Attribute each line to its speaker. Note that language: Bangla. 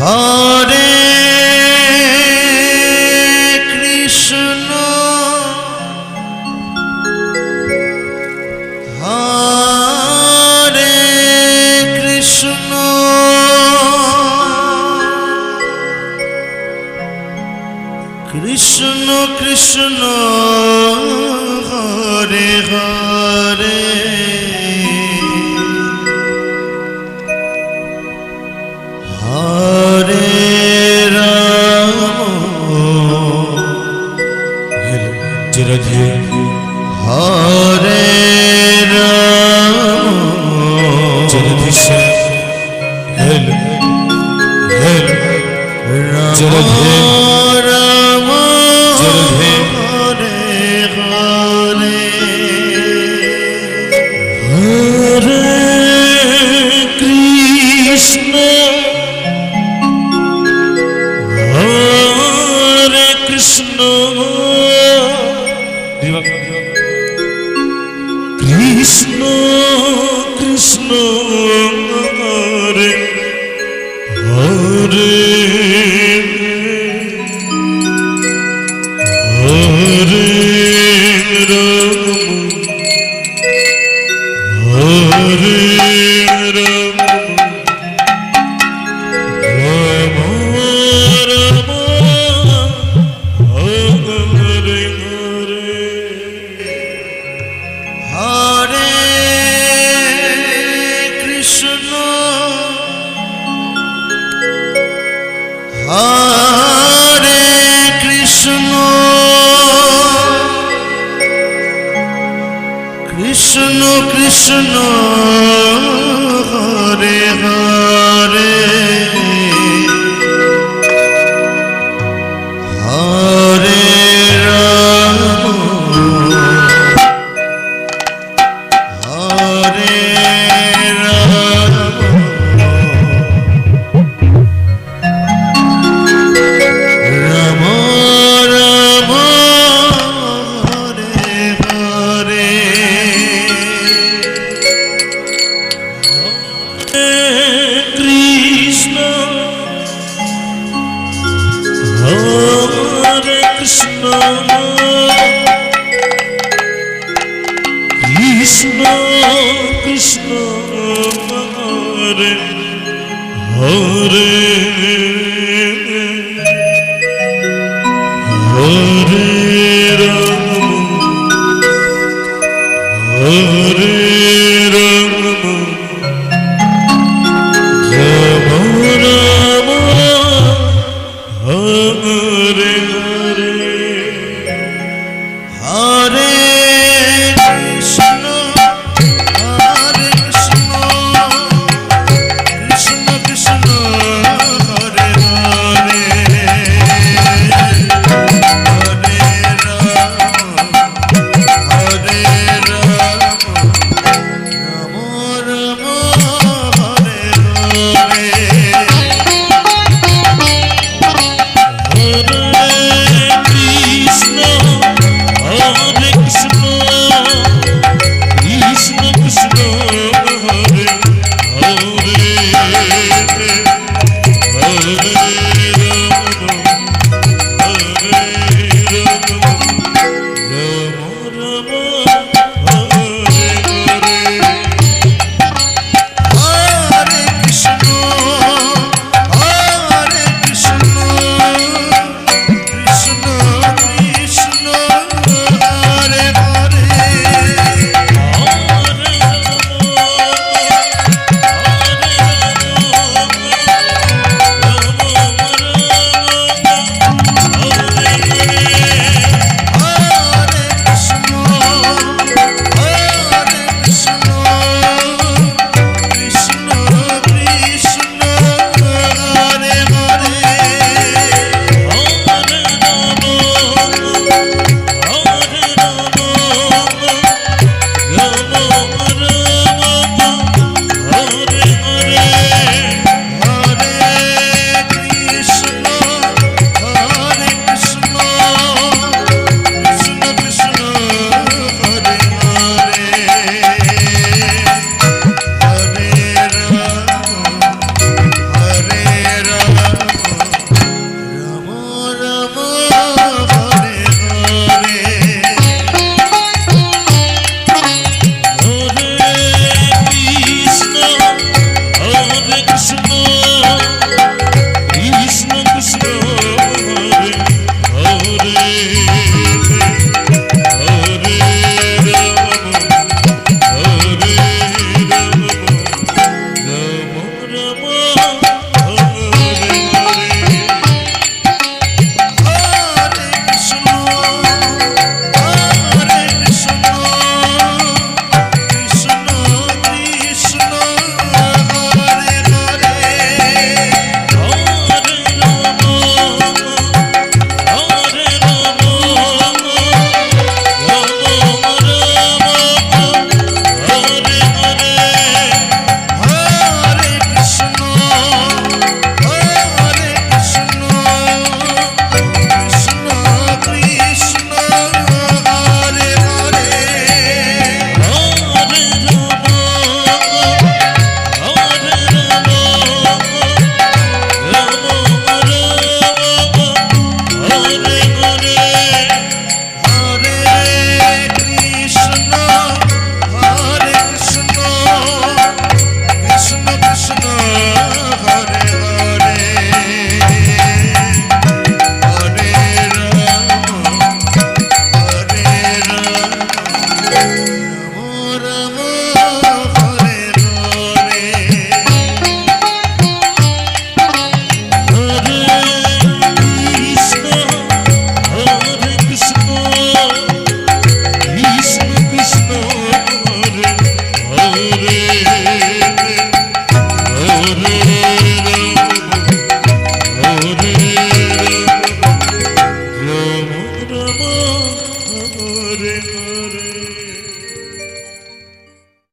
Speaker 1: হরে কৃষ্ণ হরে কৃষ্ণ কৃষ্ণ কৃষ্ণ হরে হরে হরে রাম
Speaker 2: রাধে
Speaker 1: হরে রাম
Speaker 2: জগদীশ্বর হেল হেল
Speaker 1: রাম
Speaker 2: জগদে
Speaker 1: রাম
Speaker 2: জগদে
Speaker 1: হরে হরে
Speaker 2: হরে কৃষ্ণ হরে কৃষ্ণ কৃষ্ণ কৃষ্ণ হরে হরে হরে রাম হরে রাম রাম রাম হরে হরে
Speaker 1: হরে কৃষ্ণ হরে কৃষ্ণ কৃষ্ণ কৃষ্ণ হরে হরে হরে রাম হরে রাম রাম রাম হরে হরে
Speaker 2: কৃষ্ণ হরে কৃষ্ণ কৃষ্ণ কৃষ্ণ হরে হরে হরে রাম হরে রাম রাম রাম হরে হরে
Speaker 1: হরে কৃষ্ণ হরে কৃষ্ণ কৃষ্ণ কৃষ্ণ হরে হরে হরে রাম হরে রাম রাম রাম হরে হরে
Speaker 2: Hare Hare